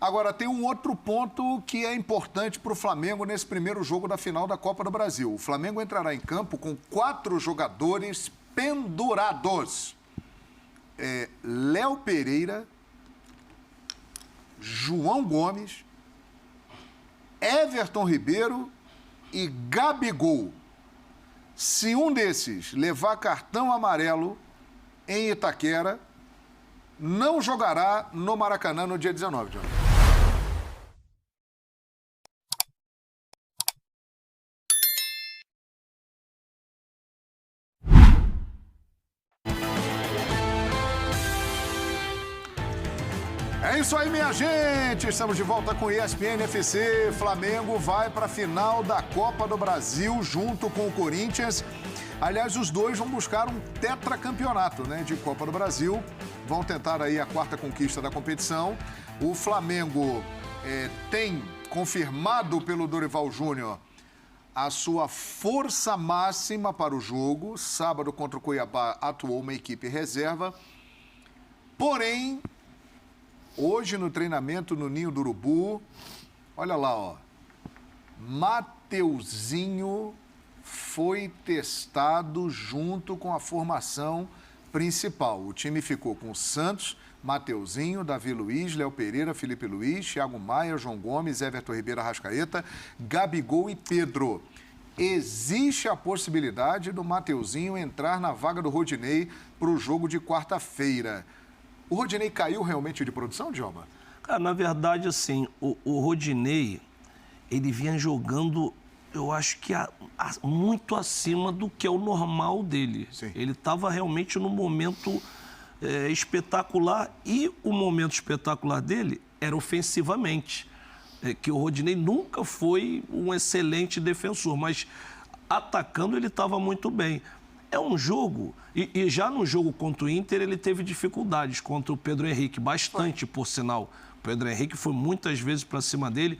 Agora, tem um outro ponto que é importante para o Flamengo nesse primeiro jogo da final da Copa do Brasil. O Flamengo entrará em campo com 4 jogadores pendurados. Léo Pereira, João Gomes, Everton Ribeiro e Gabigol. Se um desses levar cartão amarelo em Itaquera, não jogará no Maracanã no dia 19, John. É isso aí, minha gente! Estamos de volta com ESPN FC. Flamengo vai para a final da Copa do Brasil junto com o Corinthians. Aliás, os dois vão buscar um tetracampeonato, né, de Copa do Brasil. Vão tentar aí a 4ª conquista da competição. O Flamengo tem confirmado pelo Dorival Júnior a sua força máxima para o jogo. Sábado contra o Cuiabá atuou uma equipe reserva. Porém, hoje no treinamento no Ninho do Urubu, olha lá, ó. Mateuzinho foi testado junto com a formação principal. O time ficou com o Santos, Mateuzinho, Davi Luiz, Léo Pereira, Felipe Luiz, Thiago Maia, João Gomes, Everton Ribeiro, Arrascaeta, Gabigol e Pedro. Existe a possibilidade do Mateuzinho entrar na vaga do Rodinei para o jogo de quarta-feira. O Rodinei caiu realmente de produção, Djalma? Cara, na verdade, assim, o Rodinei, ele vinha jogando, eu acho que muito acima do que é o normal dele. Sim. Ele estava realmente num momento espetacular, e o momento espetacular dele era ofensivamente. Que o Rodinei nunca foi um excelente defensor, mas atacando ele estava muito bem. É um jogo, e já no jogo contra o Inter ele teve dificuldades contra o Pedro Henrique, bastante por sinal. O Pedro Henrique foi muitas vezes para cima dele,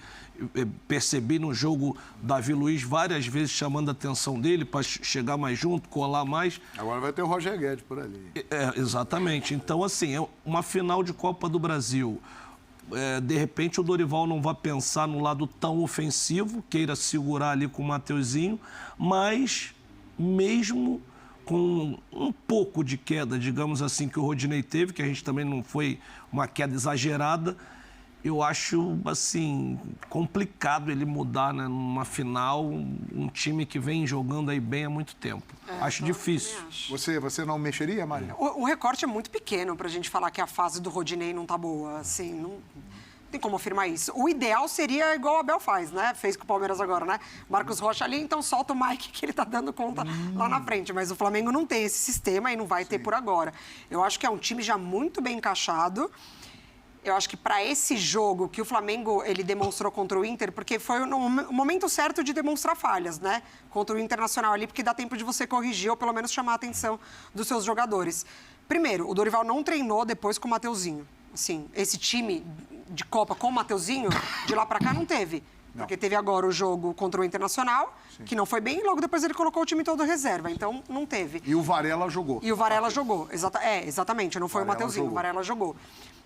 percebi no jogo Davi Luiz várias vezes chamando a atenção dele para chegar mais junto, colar mais. Agora vai ter o Roger Guedes por ali. Exatamente. Então, assim, é uma final de Copa do Brasil. De repente o Dorival não vai pensar no lado tão ofensivo, queira segurar ali com o Mateuzinho, mas mesmo com um pouco de queda, digamos assim, que o Rodinei teve, que a gente também não foi uma queda exagerada, eu acho, assim, complicado ele mudar, né, numa final, um time que vem jogando aí bem há muito tempo. Acho difícil. Você não mexeria, Maria? O recorte é muito pequeno pra gente falar que a fase do Rodinei não tá boa, assim, não tem como afirmar isso. O ideal seria igual o Abel faz, né? Fez com o Palmeiras agora, né? Marcos Rocha ali, então solta o Mike que ele tá dando conta lá na frente. Mas o Flamengo não tem esse sistema e não vai ter por agora. Eu acho que é um time já muito bem encaixado. Eu acho que para esse jogo que o Flamengo ele demonstrou contra o Inter, porque foi no momento certo de demonstrar falhas, né? Contra o Internacional ali, porque dá tempo de você corrigir ou pelo menos chamar a atenção dos seus jogadores. Primeiro, o Dorival não treinou depois com o Mateuzinho. Assim, esse time de Copa com o Mateuzinho, de lá para cá não teve. Não. Porque teve agora o jogo contra o Internacional, que não foi bem, e logo depois ele colocou o time todo reserva. Então, não teve. E o Varela jogou. E o Varela jogou. Exatamente. Não foi o Mateuzinho, o Varela jogou.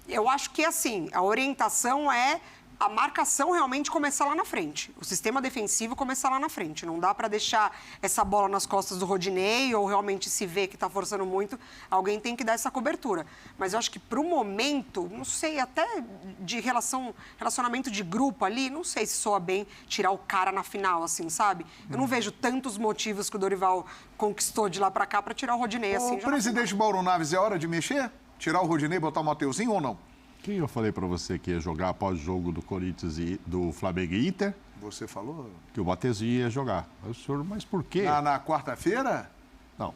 Eu acho que, assim, a orientação é a marcação realmente começar lá na frente. O sistema defensivo começar lá na frente. Não dá para deixar essa bola nas costas do Rodinei ou realmente se vê que está forçando muito. Alguém tem que dar essa cobertura. Mas eu acho que, para o momento, não sei, até de relacionamento de grupo ali, não sei se soa bem tirar o cara na final, assim, sabe? Eu não vejo tantos motivos que o Dorival conquistou de lá para cá para tirar o Rodinei, assim. O presidente Mauro Naves, é hora de mexer? Tirar o Rodinei e botar o Mateuzinho ou não? Quem eu falei para você que ia jogar após o jogo do Corinthians e do Flamengo e Inter? Você falou? Que o Mateuzinho ia jogar. O senhor, mas por quê? Na quarta-feira? Não.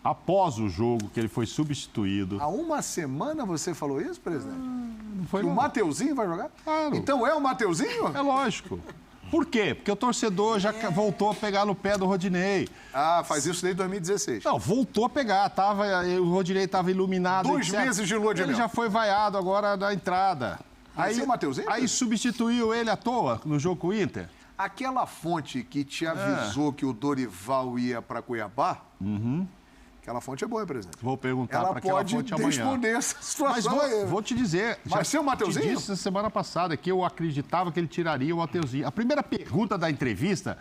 Após o jogo, que ele foi substituído. Há uma semana você falou isso, presidente? Não foi que não. O Mateuzinho vai jogar? Claro. Então é o Mateuzinho? É lógico. Por quê? Porque o torcedor já voltou a pegar no pé do Rodinei. Ah, faz isso desde 2016. Não, voltou a pegar. O Rodinei estava iluminado. 2 meses de lua de mel. Ele já foi vaiado agora na entrada. Mas o Mateuzinho? Aí substituiu ele à toa no jogo com o Inter. Aquela fonte que te avisou que o Dorival ia para Cuiabá, Aquela fonte é boa, presidente. Vou perguntar Ela para aquela pode fonte amanhã. responder essa Mas situação aí. vou te dizer... Vai ser o Mateuzinho? Te disse na semana passada que eu acreditava que ele tiraria o Mateuzinho. A primeira pergunta da entrevista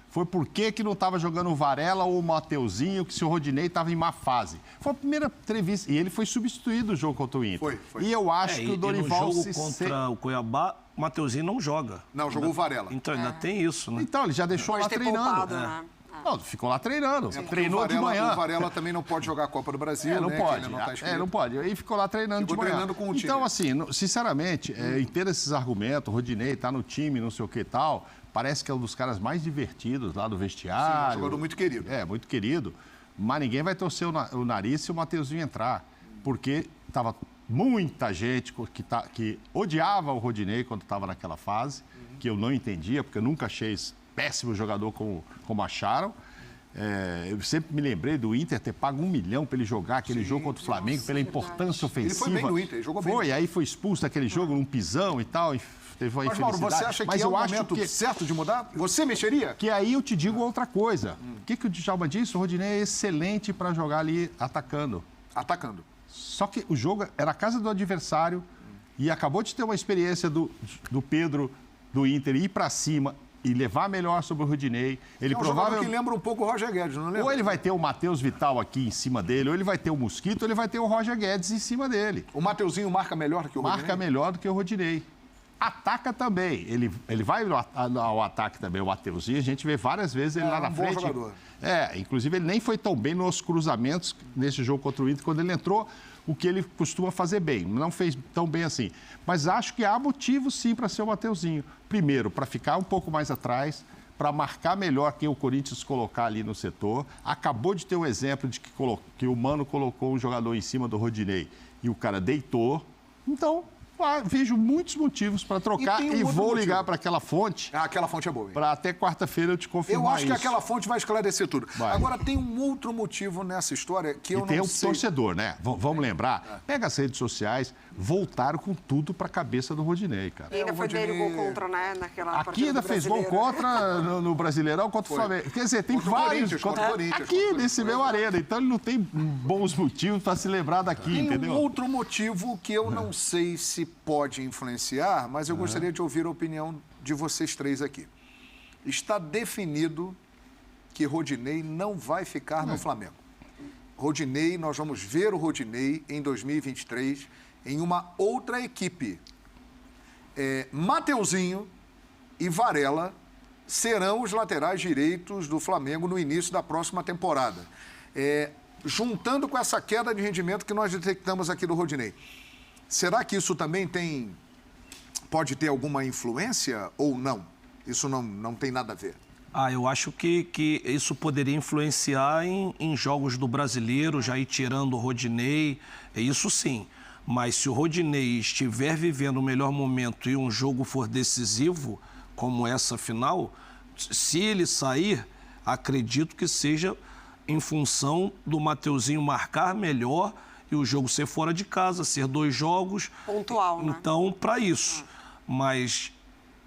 foi por que não estava jogando o Varela ou o Mateuzinho, que se o Rodinei estava em má fase. Foi a primeira entrevista. E ele foi substituído no jogo contra o Inter. Foi. E eu acho que o Dorival... no jogo contra o Cuiabá, o Mateuzinho não joga. Não, jogou o Varela. Então, ainda tem isso, né? Então, ele já deixou Pode lá ter treinando. poupado, né? Não, ficou lá treinando. Porque Treinou o Varela, de manhã. O Varela também não pode jogar a Copa do Brasil, Não né? pode. Que ele não tá inscrito. Não pode. Aí ficou lá treinando Ficou de manhã. treinando com o time. Então, assim, sinceramente, entendo esses argumentos. O Rodinei tá no time, não sei o que e tal. Parece que é um dos caras mais divertidos lá do vestiário. Sim, um jogador muito querido. Muito querido. Mas ninguém vai torcer o nariz se o Mateuzinho entrar. Porque tava muita gente que odiava o Rodinei quando estava naquela fase, que eu não entendia, porque eu nunca achei esse péssimo jogador como acharam. Eu sempre me lembrei do Inter ter pago $1 milhão para ele jogar aquele jogo contra o Flamengo, pela importância ofensiva. Ele foi bem no Inter, ele jogou bem. Aí foi expulso daquele jogo num pisão e tal. Teve uma Mas, Mauro, infelicidade. você acha Mas que é eu o acho momento certo de mudar? Você mexeria? Que aí eu te digo outra coisa. O que o Djalma disse? O Rodinei é excelente para jogar ali atacando. Atacando. Só que o jogo era a casa do adversário e acabou de ter uma experiência do Pedro, do Inter, ir para cima e levar melhor sobre o Rodinei. Ele É um jogador que lembra um pouco o Roger Guedes, não lembra? Ou ele vai ter o Matheus Vital aqui em cima dele, ou ele vai ter o Mosquito, ou ele vai ter o Roger Guedes em cima dele. O Mateuzinho marca melhor que o Rodinei? Marca melhor do que o Rodinei. Ataca também. Ele vai ao ataque também, o Mateuzinho. A gente vê várias vezes ele lá na frente. Bom jogador. Inclusive ele nem foi tão bem nos cruzamentos nesse jogo contra o Inter, quando ele entrou, o que ele costuma fazer bem. Não fez tão bem assim. Mas acho que há motivo, sim, para ser o Mateuzinho. Primeiro, para ficar um pouco mais atrás, para marcar melhor quem o Corinthians colocar ali no setor. Acabou de ter um exemplo de que o Mano colocou um jogador em cima do Rodinei e o cara deitou. Então, vejo muitos motivos para trocar e vou ligar para aquela fonte. Aquela fonte é boa. Para até quarta-feira eu te confirmar. Eu acho que aquela fonte vai esclarecer tudo. Vai. Agora, tem um outro motivo nessa história que eu não sei. E tem o torcedor, né? Vamos lembrar. Pega as redes sociais, voltaram com tudo para a cabeça do Rodinei, cara. E ainda foi dele gol contra, né? Naquela Aqui ainda fez gol contra no Brasileirão, contra o Flamengo. Quer dizer, tem vários. Contra o Corinthians. Aqui, nesse meu arena. Então ele não tem bons motivos para se lembrar daqui, tem entendeu? Um outro motivo que eu não sei se pode influenciar, mas eu gostaria de ouvir a opinião de vocês três aqui. Está definido que Rodinei não vai ficar no Flamengo. Rodinei, nós vamos ver o Rodinei em 2023 em uma outra equipe. Mateuzinho e Varela serão os laterais direitos do Flamengo no início da próxima temporada. Juntando com essa queda de rendimento que nós detectamos aqui do Rodinei. Será que isso também pode ter alguma influência ou não? Isso não tem nada a ver. Eu acho que isso poderia influenciar em jogos do Brasileiro, já ir tirando o Rodinei, isso sim. Mas se o Rodinei estiver vivendo o melhor momento e um jogo for decisivo, como essa final, se ele sair, acredito que seja em função do Mateuzinho marcar melhor e o jogo ser fora de casa, ser 2 jogos. Pontual, né? Então, para isso. Mas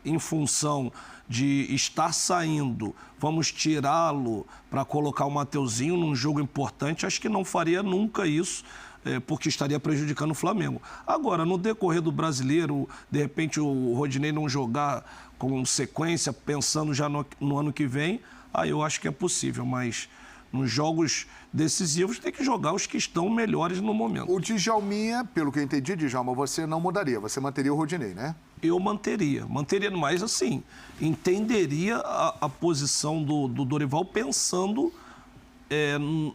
em função de estar saindo, vamos tirá-lo para colocar o Mateuzinho num jogo importante, acho que não faria nunca isso, porque estaria prejudicando o Flamengo. Agora, no decorrer do Brasileiro, de repente o Rodinei não jogar com sequência, pensando já no ano que vem, eu acho que é possível, mas nos jogos decisivos tem que jogar os que estão melhores no momento. O Djalminha, pelo que eu entendi, Djalma, você não mudaria, você manteria o Rodinei, né? Eu manteria, mas assim, entenderia a posição do Dorival pensando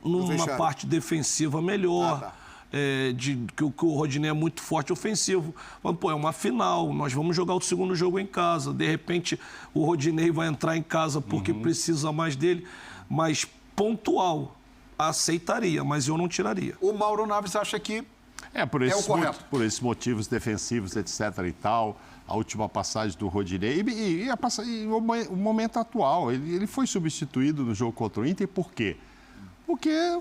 numa parte defensiva melhor, que o Rodinei é muito forte ofensivo. Mas, é uma final, nós vamos jogar o segundo jogo em casa, de repente o Rodinei vai entrar em casa porque precisa mais dele, mas pontual, aceitaria, mas eu não tiraria. O Mauro Naves acha que por esses motivos defensivos, etc. e tal, a última passagem do Rodinei e o momento atual. Ele foi substituído no jogo contra o Inter, por quê? Porque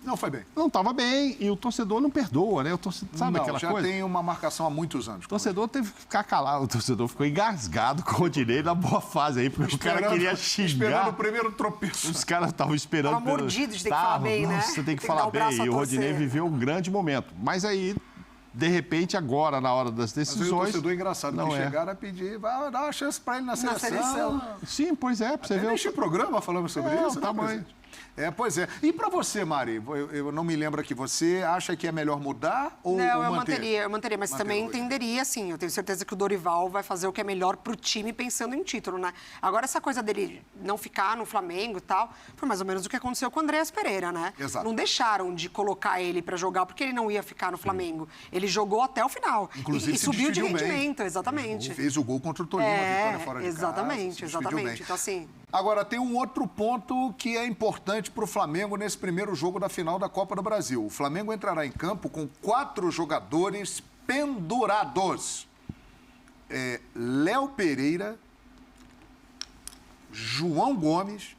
Não foi bem. não estava bem e o torcedor não perdoa, né? O torcedor, sabe Não, aquela já coisa? tem uma marcação há muitos anos. O torcedor teve que ficar calado, o torcedor ficou engasgado com o Rodinei na boa fase aí, porque o cara queria Esperando xingar. o primeiro tropeço. Os caras estavam esperando. Tava mordido de ter que falar bem, né? Nossa, você tem que Tem que falar dar o braço bem. a E o torcer. Rodinei viveu um grande momento. Mas aí, de repente, agora, na hora das Mas o decisões. torcedor engraçado não que é. chegaram a pedir, vai dar uma chance para ele na seleção. Sim, pois é, pra você ver. Neste programa falamos sobre É, isso, o né, tamanho. presidente? Pois é. E para você, Mari, eu não me lembro aqui, você acha que é melhor mudar ou Não, eu manter? manteria, mas também hoje. entenderia, sim. Eu tenho certeza que o Dorival vai fazer o que é melhor pro time pensando em título, né? Agora, essa coisa dele não ficar no Flamengo e tal, foi mais ou menos o que aconteceu com o Andréas Pereira, né? Exato. Não deixaram de colocar ele para jogar porque ele não ia ficar no Flamengo. Ele jogou até o final. Inclusive, e se subiu de despediu bem. rendimento, exatamente. Fez o gol contra o Tolima, vitória fora de exatamente, casa. Se despediu exatamente. bem. Então, assim... Agora, tem um outro ponto que é importante para o Flamengo nesse primeiro jogo da final da Copa do Brasil. O Flamengo entrará em campo com 4 jogadores pendurados. Léo Pereira, João Gomes,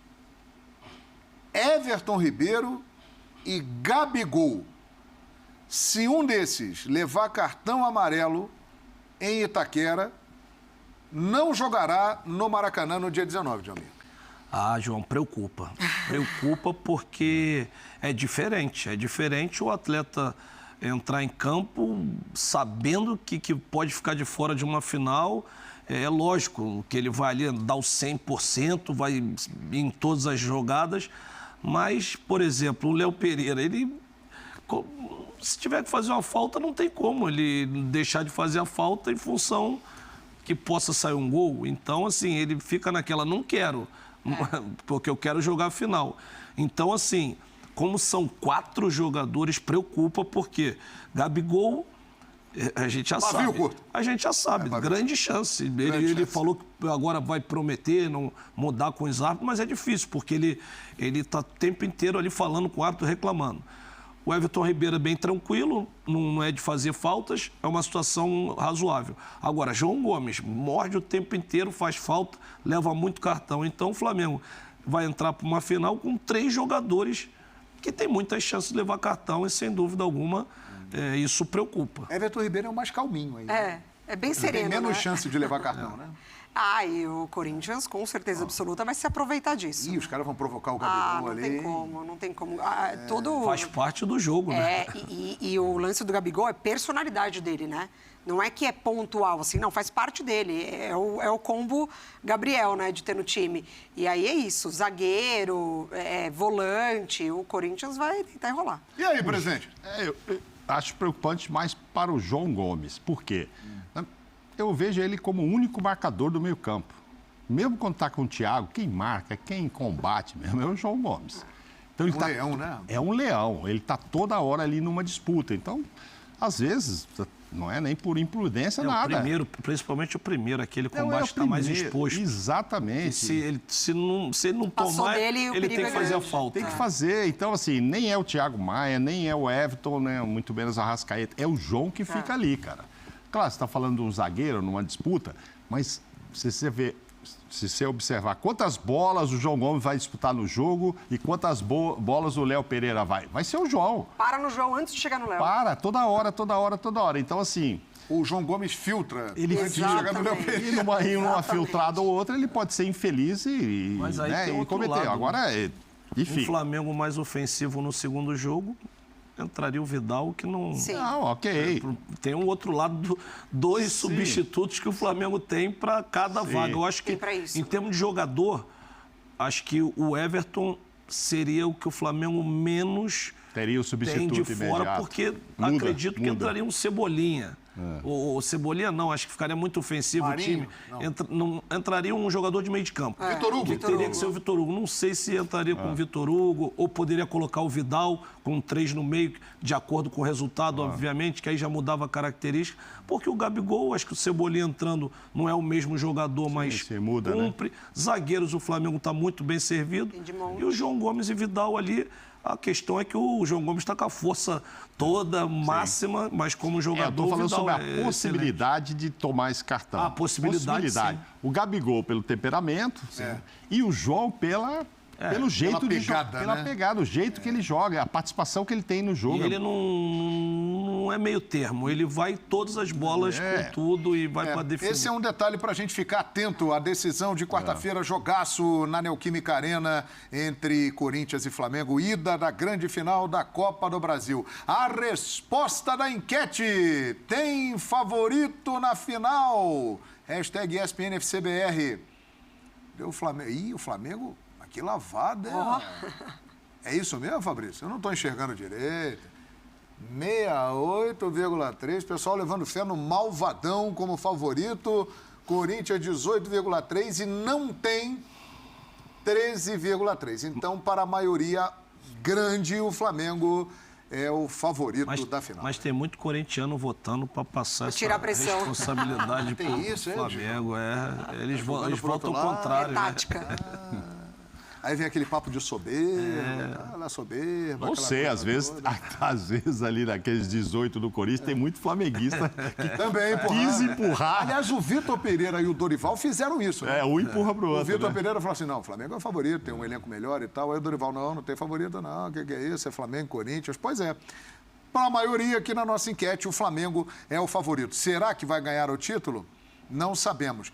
Everton Ribeiro e Gabigol. Se um desses levar cartão amarelo em Itaquera, não jogará no Maracanã no dia 19, Djalminha. Ah, João, preocupa. Preocupa porque é diferente. É diferente o atleta entrar em campo sabendo que pode ficar de fora de uma final. É lógico que ele vai ali dar o 100%, vai ir em todas as jogadas. Mas, por exemplo, o Léo Pereira, ele... Se tiver que fazer uma falta, não tem como ele deixar de fazer a falta em função que possa sair um gol. Então, assim, ele fica naquela, não quero, porque eu quero jogar a final. Então, assim, como são 4 jogadores, preocupa, porque Gabigol, a gente já Pavio sabe. curto. A gente já sabe, grande chance. Ele falou que agora vai prometer, não mudar com os árbitros, mas é difícil, porque ele está o tempo inteiro ali falando com o árbitro, reclamando. O Everton Ribeiro é bem tranquilo, não é de fazer faltas, é uma situação razoável. Agora, João Gomes morde o tempo inteiro, faz falta, leva muito cartão. Então, o Flamengo vai entrar para uma final com 3 jogadores que tem muitas chances de levar cartão e, sem dúvida alguma, isso preocupa. Everton Ribeiro é o mais calminho aí. É bem Ele sereno, tem menos né? chance de levar cartão, né? E o Corinthians, com certeza absoluta, vai se aproveitar disso. Ih, os caras vão provocar o Gabigol não ali. não tem como. Faz parte do jogo, né? E o lance do Gabigol é personalidade dele, né? Não é que é pontual, assim, não, faz parte dele. É o combo Gabriel, né, de ter no time. E aí é isso, zagueiro, volante, o Corinthians vai tentar enrolar. E aí, presidente? Eu acho preocupante mais para o João Gomes. Por quê? Eu vejo ele como o único marcador do meio-campo. Mesmo quando está com o Thiago, quem marca, quem combate mesmo é o João Gomes. Então, ele leão, né? É um leão. Ele está toda hora ali numa disputa. Então, às vezes, não é nem por imprudência, nada. O primeiro, principalmente o primeiro, aquele Não, combate está mais exposto. Exatamente. E se ele não Passou tomar, dele, o ele tem perigo que é fazer a grande. falta. Tem que fazer. Então, assim, nem é o Thiago Maia, nem é o Everton, né? Muito menos a Arrascaeta. É o João que fica ali, cara. Claro, você está falando de um zagueiro numa disputa, mas se você observar quantas bolas o João Gomes vai disputar no jogo e quantas bolas o Léo Pereira vai ser o João. Para no João antes de chegar no Léo. Para, toda hora. Então, assim... O João Gomes filtra Ele antes de chegar no Léo Pereira. E numa filtrada ou outra, ele pode ser infeliz Mas aí tem e outro cometer. lado, Agora, enfim... O Flamengo mais ofensivo no segundo jogo, entraria o Vidal, que não... Sim. Não, ok. Tem um outro lado, dois substitutos que o Flamengo tem para cada vaga. Eu acho que, Tem pra isso. em termos de jogador, acho que o Everton seria o que o Flamengo menos Teria o tem substituto de fora, imediato. porque Muda, acredito que muda. entraria um Cebolinha. O Cebolinha não, acho que ficaria muito ofensivo Marinho, o time. Não entraria um jogador de meio de campo. Vitor Hugo. Que teria que ser o Vitor Hugo. Não sei se entraria com o Vitor Hugo ou poderia colocar o Vidal com 3 no meio, de acordo com o resultado, obviamente, que aí já mudava a característica. Porque o Gabigol, acho que o Cebolinha entrando não é o mesmo jogador, mas sim, muda, cumpre. Zagueiros, o Flamengo está muito bem servido. Tem de monte. E o João Gomes e Vidal ali... A questão é que o João Gomes está com a força toda, máxima, mas como Eu jogador, estou falando Vidal sobre a é possibilidade de tomar esse cartão. A possibilidade, sim. O Gabigol pelo temperamento e o João Pelo jeito de pegada, jogar, pela né? pegada, o jeito que ele joga, a participação que ele tem no jogo. E ele não é meio termo, ele vai todas as bolas com tudo e vai para definir. Esse é um detalhe para a gente ficar atento à decisão de quarta-feira, jogaço na Neoquímica Arena entre Corinthians e Flamengo, ida da grande final da Copa do Brasil. A resposta da enquete: tem favorito na final? Hashtag ESPNFCBR. Deu o Flamengo. Ih, o Flamengo, que lavada. É isso mesmo, Fabrício? Eu não estou enxergando direito. 68,3. Pessoal levando fé no Malvadão como favorito. Corinthians 18,3 e não tem 13,3. Então, para a maioria grande, o Flamengo é o favorito da final. Mas tem muito corintiano votando para passar tirar essa a pressão. responsabilidade para o isso, Flamengo. Eles Jogando pro votam outro ao lado. contrário. É tática. Aí vem aquele papo de soberba, soberba. Não aquela sei, coisa às vezes ali naqueles 18 do Corinthians tem muito flamenguista que Também quis empurrar. Aliás, o Vitor Pereira e o Dorival fizeram isso. Né? Um empurra pro O outro. Vitor né? Pereira falou assim, não, o Flamengo é o favorito, tem um elenco melhor e tal. Aí o Dorival, não tem favorito não, o que é isso? É Flamengo, Corinthians. Pois é. Para a maioria aqui na nossa enquete, o Flamengo é o favorito. Será que vai ganhar o título? Não sabemos.